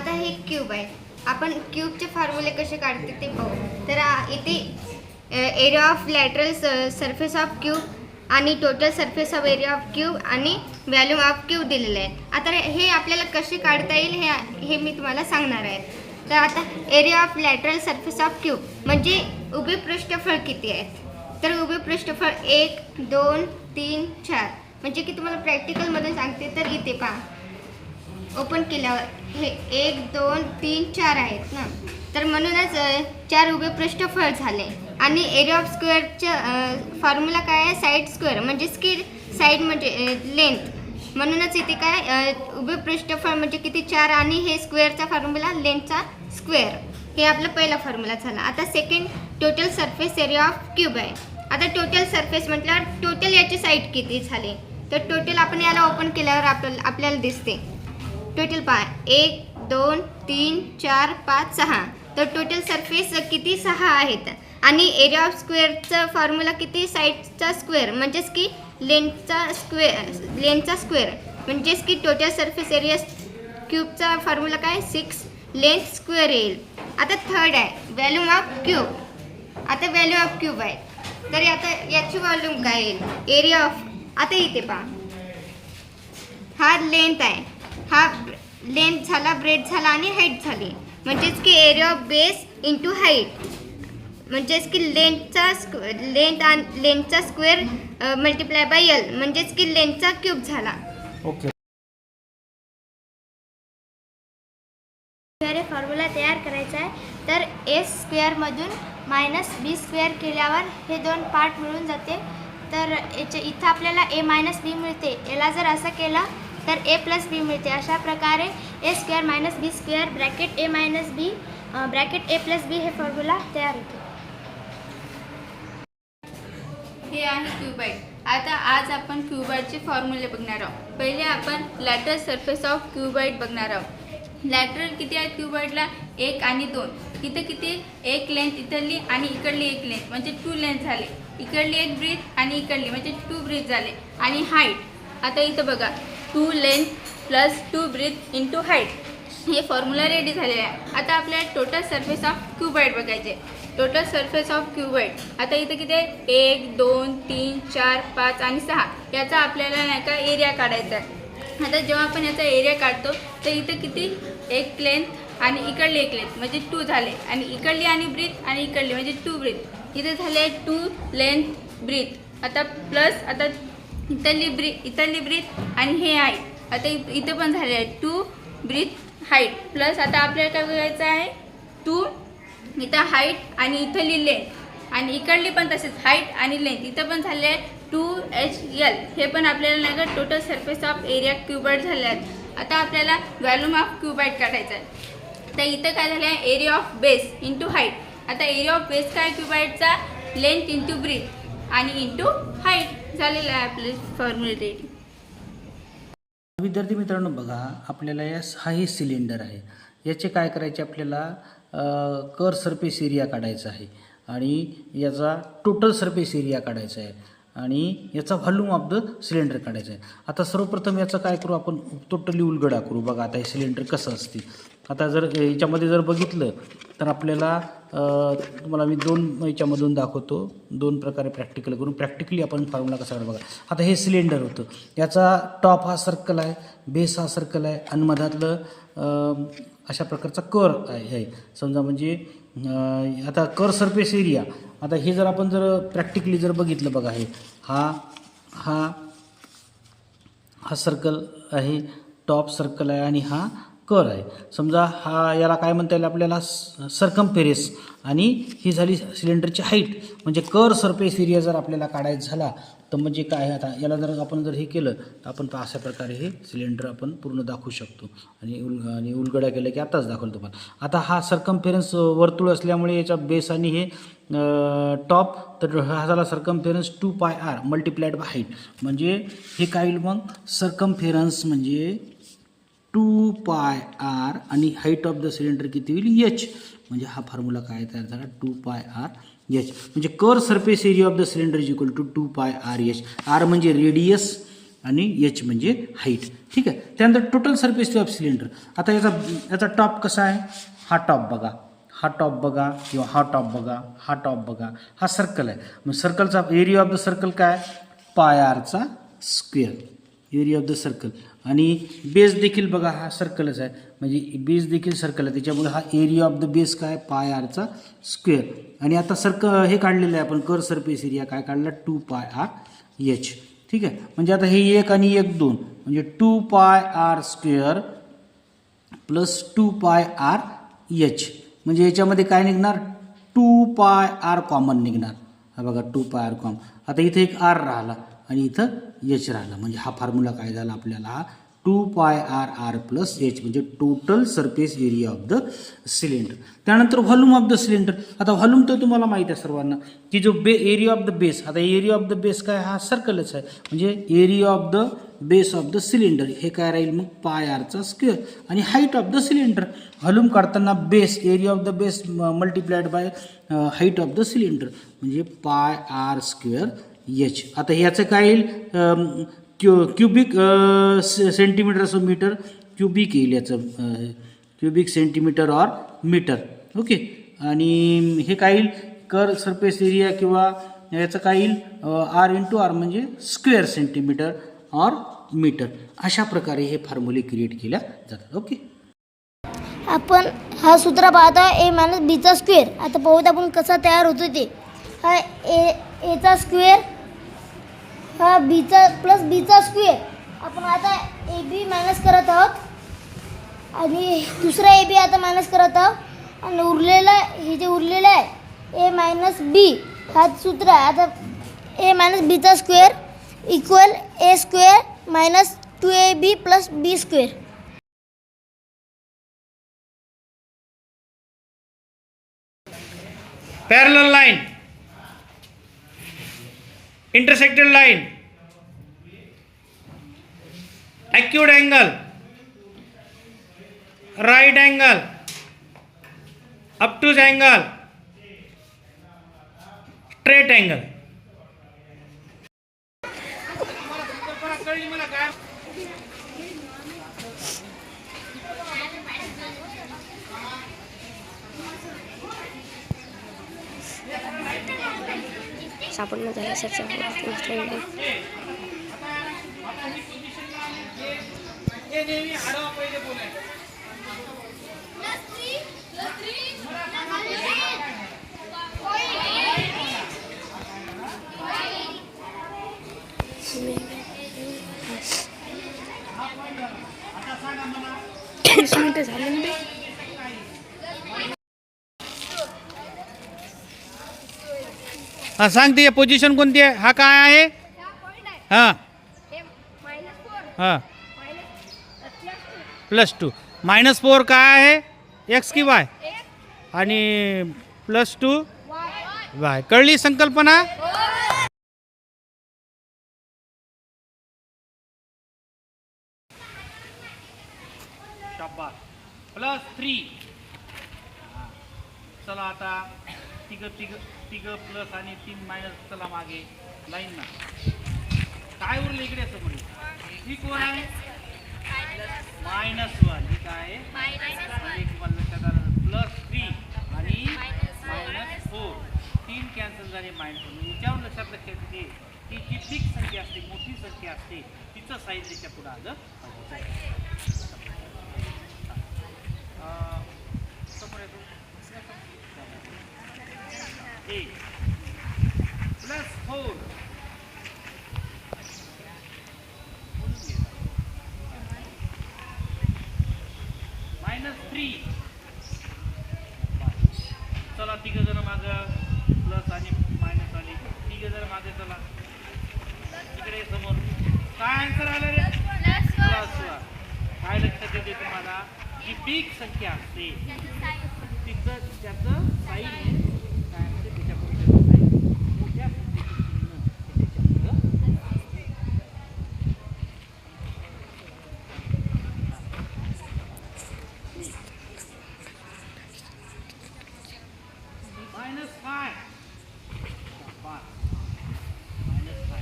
आता हे क्यूब आहे. आपण क्यूबचे फॉर्म्युले कसे काढते ते पाहू. तर इथे area of lateral surface of cube आणि total surface of area of cube आणि व्हॉल्यूम ऑफ क्यूब दिलेले आहे. आता हे आपल्याला कसे काढता येईल हे मी तुम्हाला सांगणार आहे. तर आता area of lateral surface of cube म्हणजे उभे पृष्ठफळ किती आहेत. तर उभे पृष्ठफळ 1 2 3 4 म्हणजे की तुम्हाला प्रॅक्टिकलमध्ये सांगते. तर इथे पहा, ओपन केल्यावर हे 1 2 3 4 आहेत ना. तर म्हणूनच 4 उभे पृष्ठफळ झाले. आणि एरिया ऑफ स्क्वेअरचा फॉर्म्युला काय आहे, साईड स्क्वेअर म्हणजेच की साईड म्हणजे लेंथ. म्हणूनच इथे काय उभे पृष्ठफळ म्हणजे किती 4 आणि हे स्क्वेअरचा फॉर्म्युला लेंथचा स्क्वेअर. हे आपला पहिला फॉर्म्युला झाला. आता second total surface area of cube आहे. आता टोटल सरफेस म्हटल्यावर टोटल याची साईड किती झाली. तर टोटल आपण याला ओपन केल्यावर आपल्याला दिसते. टोटल पहा 1 2 3 4 5 6. तर टोटल सरफेस किती 6 आहेत. आणि एरिया ऑफ स्क्वेअरचा फॉर्म्युला किती, साईडचा स्क्वेअर म्हणजेच की लेंथचा स्क्वेअर म्हणजेच की टोटल सरफेस एरिया क्यूबचा फॉर्म्युला काय 6 लेंथ स्क्वेअर येईल. आता थर्ड आहे व्हॉल्यूम ऑफ क्यूब. आता व्हॉल्यूम ऑफ क्यूब आहे. तर आता याची व्हॉल्यूम काय येईल, एरिया ऑफ. आता इथे पहा, हा लेंथ आहे, हा लेंथ झाला, ब्रेथ झाला आणि हाईट झाली. म्हणजेच की area of base into height म्हणजेच की लेंथचा स्क्वेअर मल्टिप्लाय बाय एल म्हणजेच की लेंथचा क्यूब झाला. ओके. फॉर्म्युला तयार करायचा आहे. तर ए स्क्वेअरमधून मायनस बी स्क्वेअर केल्यावर हे दोन पार्ट मिळून जाते. तर इथं आपल्याला ए मायनस बी मिळते. याला जर असं केलं तर ए प्लस बी मिळते. अशा प्रकारे A square minus B square bracket A minus B bracket A plus B हे फॉर्म्युला तयार होते. हे आहे क्यूबाइड. आता आज आपण क्यूबाइडचे फॉर्म्युले बघणार आहोत. पहिले आपण लॅटरल सरफेस ऑफ क्यूबाइड बघणार आहोत. लॅटरल किती आहेत क्यूबाइडला, 1 आणि 2. इथं किती, एक लेंथ इकडली आणि इकडली एक लेंथ म्हणजे 2 लेंथ झाले. इकडली एक ब्रीथ आणि इकडली म्हणजे 2 ब्रीथ झाले. आणि हाईट आता इथं बघा 2 length plus 2 breadth into height. हे फॉर्म्युला रेडी झालेले आहे. आता आपल्याला टोटल सरफेस ऑफ क्यूबाइड बघायचे. टोटल सरफेस ऑफ क्यूबाइड आता इथं किती आहे, 1 2 3 4 5 आणि 6. याचा आपल्याला नाही का एरिया काढायचा आहे. आता जेव्हा आपण याचा एरिया काढतो तर इथं किती, एक लेंथ आणि इकडली एक लेंथ म्हणजे 2 झाले. आणि इकडली आणि ब्रीथ आणि इकडली म्हणजे 2 ब्रीथ. इथे झाले 2 लेंथ ब्रीथ. आता प्लस आता इथली ब्रीथ आणि हे हाईट. आता इथं पण झाले आहे 2 ब्रीथ हाईट प्लस आता आपल्याला काय बघायचं आहे 2 इथं हाईट आणि इथली लेंथ आणि इकडली पण तसेच हाईट आणि लेंथ. इथं पण झाले आहे 2HL. हे पण आपल्याला नाही का total surface of area cuboid झाले आहेत. आता आपल्याला व्हॉल्यूम ऑफ क्यूबाइड काढायचं आहे. तर इथं काय झालं आहे, area of base into height. आता एरिया ऑफ बेस काय क्यूबाइडचा, लेंथ इंटू ब्रीथ आणि इंटू हाईट झालेला आहे आपले फॉर्म्युला रेडी. विद्यार्थी मित्रांनो बघा, आपल्याला हा हे सिलेंडर आहे. याचे काय करायचे, आपल्याला कर सरफेस एरिया काढायचा आहे आणि याचा टोटल सरफेस एरिया काढायचा आहे आणि याचा व्हॉल्यूम ऑफ द सिलेंडर काढायचा आहे. आता सर्वप्रथम याचं काय करू, आपण टोटली उलगडा करू. बघा आता हे सिलेंडर कसं असते. आता जर याच्यामध्ये जर बघितलं तर आपल्याला तुम्हाला मी 2 याच्यामधून दाखवतो. 2 प्रकारे प्रॅक्टिकल करून प्रॅक्टिकली आपण फॉर्म्युला कसा बघा. आता हे सिलेंडर होतं, याचा टॉप हा सर्कल आहे, बेस हा सर्कल आहे आणि मधातलं अशा प्रकारचा कर आहे समजा. म्हणजे आता कर सरफेस एरिया, आता हे जर आपण जर प्रॅक्टिकली जर बघितलं बघा, हे हा सर्कल आहे, टॉप सर्कल आहे आणि हा कर आहे समजा. याला काय म्हणता येईल आपल्याला, सर्कम्फेरेन्स. आणि ही झाली सिलेंडरची हाईट. म्हणजे कर सरफेस एरिया जर आपल्याला काढायचा झाला तर म्हणजे काय, आता याला जर आपण जर हे केलं तर आपण अशा प्रकारे हे सिलेंडर आपण पूर्ण दाखवू शकतो. आणि उलगडा केलं की आताच दाखवलं तुम्हाला. आता हा सर्कम्फेरेन्स वर्तुळ असल्यामुळे याचा बेस आणि हे टॉप, तर हा झाला सर्कम्फेरेन्स 2πr मल्टिप्लाइड बाय हाईट. म्हणजे हे काय होईल मग, सर्कम्फेरेन्स म्हणजे 2πr आणि हाईट ऑफ द सिलेंडर किती होईल, h. म्हणजे हा फॉर्म्युला काय तयार झाला, 2πr h. म्हणजे curved surface area of the cylinder is equal to 2πr h. r म्हणजे रेडियस आणि एच म्हणजे हाईट. ठीक आहे. त्यानंतर टोटल सरफेस ऑफ सिलेंडर. आता याचा टॉप कसा आहे, हा टॉप बघा, हा टॉप बघा किंवा हा टॉप बघा, हा टॉप बघा, हा सर्कल आहे. मग सर्कलचा एरिया ऑफ द सर्कल काय, पाय आरचा square, area of the circle. आणि बेस देखील बघा हा सर्कलच आहे, म्हणजे बेस देखील सर्कल आहे, त्याच्यामुळे हा एरिया ऑफ द बेस काय, पाय आरचा स्क्वेअर. आणि आता सर्कल हे काढलेलं आहे आपण, कर सरफेस एरिया काय काढला, 2 पाय आर एच. ठीक आहे. म्हणजे आता हे 1 आणि 1 2 म्हणजे 2 pi R square plus 2 pi R H. म्हणजे याच्यामध्ये काय निघणार, 2 पाय आर कॉमन निघणार. हा बघा 2 पाय आर कॉमन. आता इथं एक आर राहिला आणि इथं एच राहिला, म्हणजे हा फॉर्म्युला काय झाला आपल्याला, 2 pi R R plus H, म्हणजे total surface area of the cylinder. त्यानंतर व्हॉल्यूम ऑफ द सिलेंडर. आता व्हॉल्यूम तर तुम्हाला माहीत आहे सर्वांना, की जो एरिया ऑफ द बेस, आता एरिया ऑफ द बेस काय, हा सर्कलच आहे, म्हणजे area of the base of the cylinder हे काय राहील मग, पाय आरचा स्क्वेअर. आणि height of the cylinder, volume काढताना base, area of the base multiplied by height of the cylinder, म्हणजे पाय आर स्क्वेअर एच. आता ह्याचं काय येईल, क्युबिक सेंटीमीटर असो मीटर, क्युबिक येईल याचं, cubic centimetre or metre. Okay. आणि हे काय येईल, कर सरफेस एरिया किंवा याचं काय येईल, आर इंटू आर म्हणजे स्क्वेअर सेंटीमीटर ऑर मीटर. अशा प्रकारे हे फॉर्म्युले क्रिएट केल्या जातात. ओके. आपण हा सूत्र पाहता ए मायनस बीचा स्क्वेअर. आता पाहूत आपण कसा तयार होतो ते. हा एचा स्क्वेअर, हा बीचा प्लस बीचा स्क्वेअर. आपण आता ए बी मायनस करत आहोत आणि दुसरा ए बी आता मायनस करत आहोत. आणि उरलेला हे जे उरलेलं आहे ए मायनस बी, हा सूत्र आहे. आता ए मायनस बीचा स्क्वेअर इक्वल ए स्क्वेअर मायनस 2ab प्लस बी square. Parallel line, intersected line, acute angle, right angle, obtuse angle, straight angle. सापडणं झालं सर. हा सांगते पोझिशन कोणती आहे, हा काय आहे, हां हां +2 -4 काय आहे, एक्स की वाय, आणि +2 वाय. कळली संकल्पना. +3. चला आता तिघ प्लस आणि 3 मायनस. चला मागे लाईन ना काय उरलं इकडे समोर, ही कोण आहे, -1. ही काय आहे, +3 आणि -4. 3 कॅन्सल झाले, -4. याच्यावर लक्षात ठेवायचे की जी फिक्स संख्या असते, मोठी संख्या असते, तिचं साईज त्याच्या पुढे आलं समोर येतो. +4 -3. चला तिघ जण मागं प्लस आणि मायनस आली, तिघ जण मागे. चला इकडे समोर काय आन्सर आलं रे, +1. काय लक्षात येते तुम्हाला, जी बिग संख्या असते तिचं त्याचं साईज काय असते, त्याच्या पुढे मोठ्या संख्येचं चिन्ह -5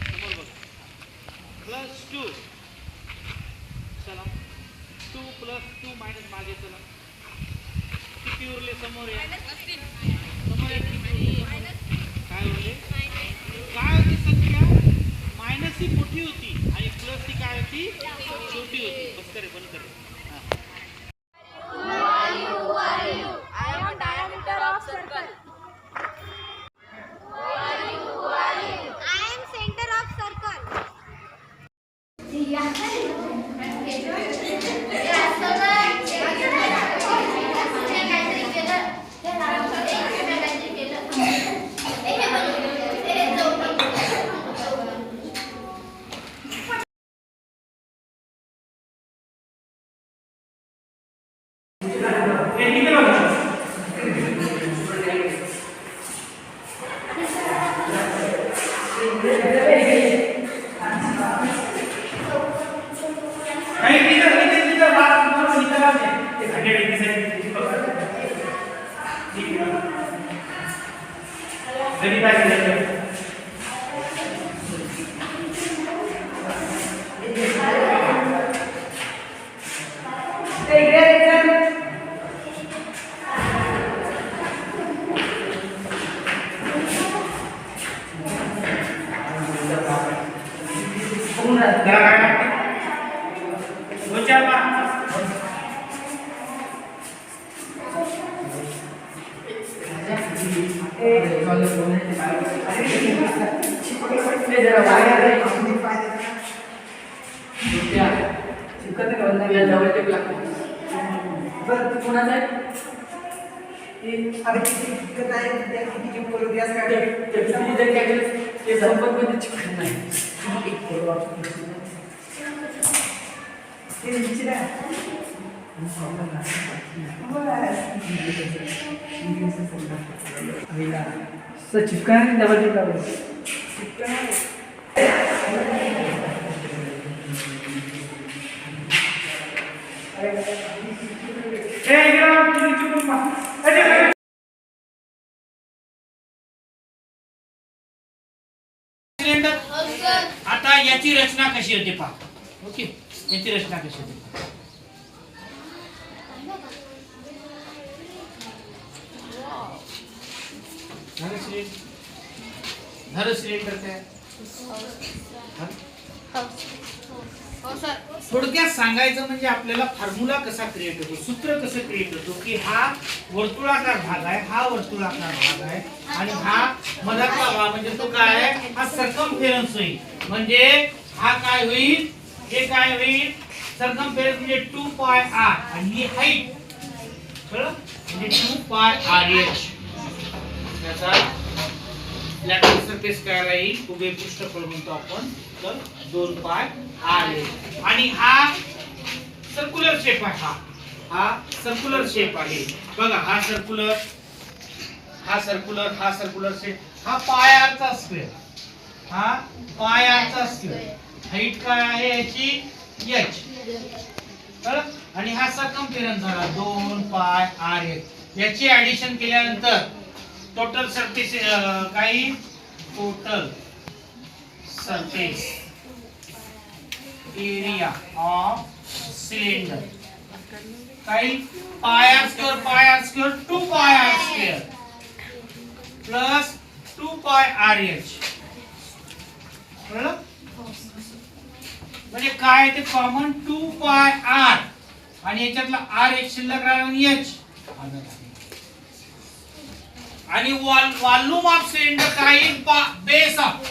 समोर बघा, +2 मागे चला. किती उरले समोर या. समोर या किती? काय उरले? काय होती संख्या? मायनस ही मोठी होती आणि प्लस ही काय होती? छोटी होती. बस करे बंद करे. आता याची रचना कशी होते पहा. ओके, याची रचना कशी होते. झालं सिलेंडर काय? थोडक्यात सांगायचं म्हणजे आपल्याला फॉर्म्युला कसा क्रिएट होतो, सूत्र कसं क्रिएट होतो की हा वर्तुळाकार भाग आहे, हा वर्तुळाकार भाग आहे आणि हा मधातला भाग म्हणजे तो काय आहे, हा सर्कमफेरन्स होईल. म्हणजे हा काय होईल, हे काय होईल, सर्कमफेरन्स म्हणजे 2 पाय r आणि ही हाईट कळलं म्हणजे 2 पाय r. याचा लॅटरल सरफेस काय राहील, उभे पृष्ठफळ म्हणतो आपण, तर 2 पाय r. आणि हा सर्क्युलर शेप आहे, हा सर्क्युलर शेप आहे बघा. हा सर्क्युलर, हा सर्क्युलर, हा सर्क्युलर शेप, हा पाय r चा स्क्वेअर, हा पाय r चा स्क्वेअर. हाईट काय आहे याची h कळलं. आणि हा सर्कमफेरन्स झाला 2 पाय r. याची ऍडिशन केल्यानंतर टोटल सरफेस काही total surface area of cylinder काही पाय r स्क्वेअर 2 पाय r स्क्वेअर प्लस 2 पाय RH कळलं. म्हणजे काय ते कॉमन 2 पाय r आणि याच्यातला r एक शिल्लक राहिला h. आणि वॉल्यूम ऑफ सिलेंडर काय base of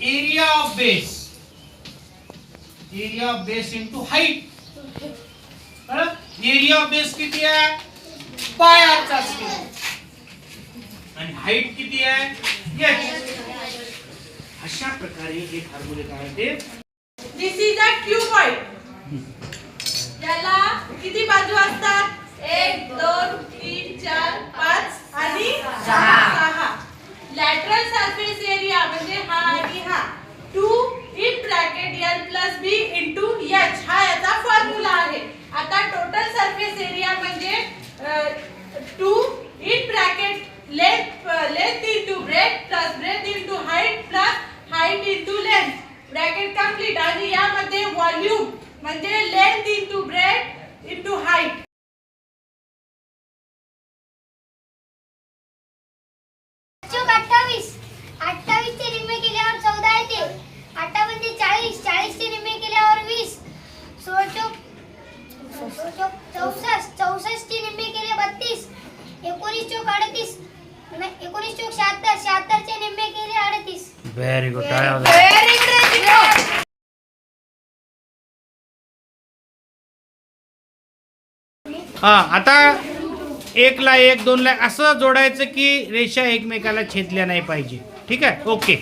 area of base, area of base into height. Area of base किती आहे, पाय r चा स्क्वेअर आणि हाईट किती आहे h. अशा प्रकारे हे फॉर्म्युले काय होते. दिस इज अ क्यूबॉइड. याला किती बाजू असतात, 1 2 3 4 5 आणि 6. लॅटरल सरफेस एरिया म्हणजे हा आणि हा 2 in bracket l plus b into h हा याचा फॉर्म्युला आहे. आता टोटल सरफेस एरिया म्हणजे 2 in bracket length into breadth plus breadth into height plus height into length bracket complete. आणि यामध्ये व्हॉल्यूम म्हणजे length into breadth into height. चौक 28. 28 चे निम्मे केल्यावर 14 येते. 58 40. 40 चे निम्मे केल्यावर 20. 16 चौक 64. 64 चे निम्मे केले 32. 19 चौक 38. 19 चौक 76. 76 चे निम्मे केले 38. Very good. Very good. हा, आता 1 ला 1, 2 ला असं जोडायचं की रेषा एकमेकाला छेदल्या नाही पाहिजे. ठीक आहे, ओके.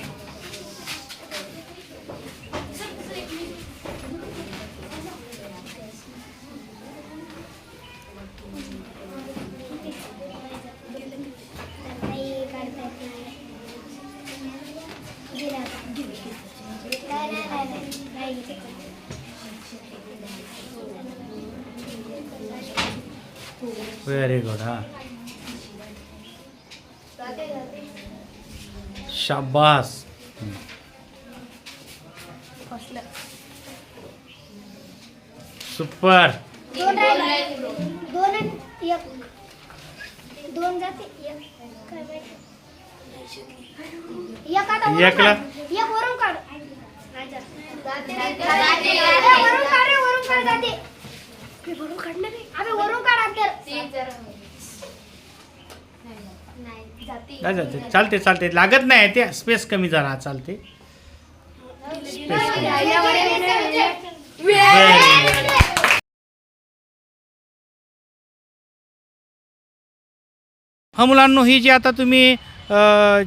Very good. हा, शाबास. सुपर. 2 आणि 1. 2 जाते 1. काय माहिती? 1 आता वरून एकला? काढ. 1 वरून काढ. वरून काढ रे, वरून काढ जाते. वरून काढणार रे. अबे वरून काढ अंतर. नाही जाते. काय जाते? चालते चालते, लागत नाही ते, स्पेस कमी झाला. चालते. हा मुलांनो, ही जी आता तुम्ही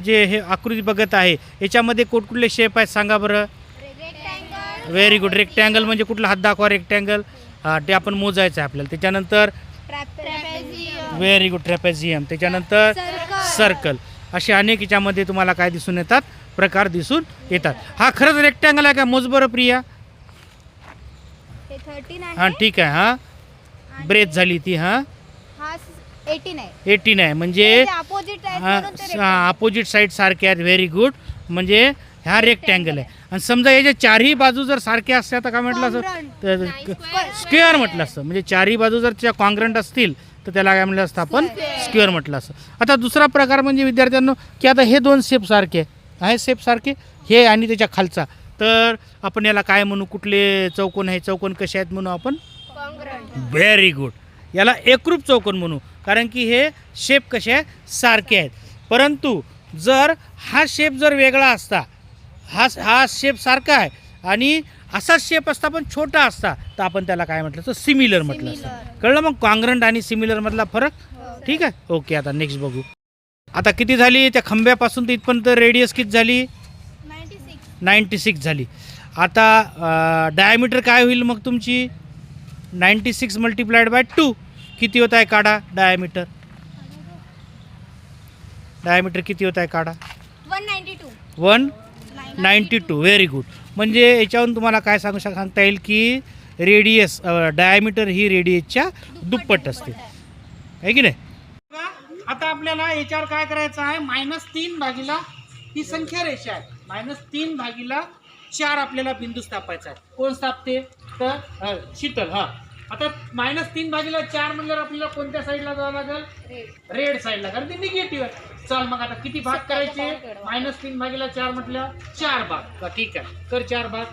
जे हे आकृती बघत आहे याच्यामध्ये कुठले शेप आहेत सांगा बरं. Very good. रेक्टँगल म्हणजे कुठला, हात दाखवा. रेक्टँगल ते आपण मोजायचं आहे आपल्याला. त्याच्यानंतर व्हेरी गुड, ट्रॅपेझियम. त्याच्यानंतर सर्कल. असे अनेक याच्यामध्ये तुम्हाला काय दिसून येतात, प्रकार दिसून येतात. हा खरंच रेक्टँगल आहे का? मोज बरं प्रिया. हां ठीक आहे. हां ब्रेथ झाली ती. हां 18 आहे म्हणजे अपोजिट साईड सारखे आहेत. Very good. म्हणजे हा रेक्टँगल आहे. आणि समजा याच्या चारही बाजू जर सारख्या असत्या तर काय म्हटलं असं, स्क्वेअर म्हटलं असतं. म्हणजे चारही बाजू जर त्या कॉन्ग्रंट असतील तर त्याला काय म्हटलं असतं आपण, स्क्वेअर म्हटलं असतं. आता दुसरा प्रकार म्हणजे विद्यार्थ्यांनो की आता हे 2 शेप सारखे आहे, शेप सारखे हे आणि त्याच्या खालचा, तर आपण याला काय म्हणू, कुठले चौकोन आहे, चौकोन कसे आहेत म्हणू आपण. Very good. याला एकरूप चौकोन म्हणू, कारण की हे शेप कसे आहे, सारखे आहेत. परंतु जर हा शेप जर वेगळा असता, हा शेप सारखा आहे आणि असाच शेप असता पण छोटा असता, तर आपण त्याला काय म्हटलं तर सिमिलर म्हटलं असतं. कळलं मग कॉन्ग्रंट आणि सिमिलर मधला फरक. ठीक आहे, ओके. आता नेक्स्ट बघू. आता किती झाली त्या खांब्यापासून ते इथपर्यंत रेडियस किती झाली, 96 झाली. आता डायमीटर काय होईल मग तुमची, 96 मल्टिप्लाइड बाय 2 किती होत आहे, काढा डायमीटर. डायमीटर किती होत आहे, काढा. 192. Very good. म्हणजे याच्यावरून तुम्हाला काय सांगता येईल की रेडियस, डायमीटर ही रेडियसच्या दुप्पट असते, आहे की नाही. आता आपल्याला याच्यावर काय करायचं आहे, -3 भागीला ही संख्या रेषा आहे, -3/4 आपल्याला बिंदू स्थापायचा आहे. कोण स्थापते तर शीतल. हा, आता -3/4 म्हणल्यावर आपल्याला कोणत्या साईडला जावं लागेल, रेड साईडला, कारण ते निगेटिव्ह आहे. चल मग आता किती भाग करायचे, -3/4 म्हटलं 4 भाग. ठीक आहे, कर 4 भाग.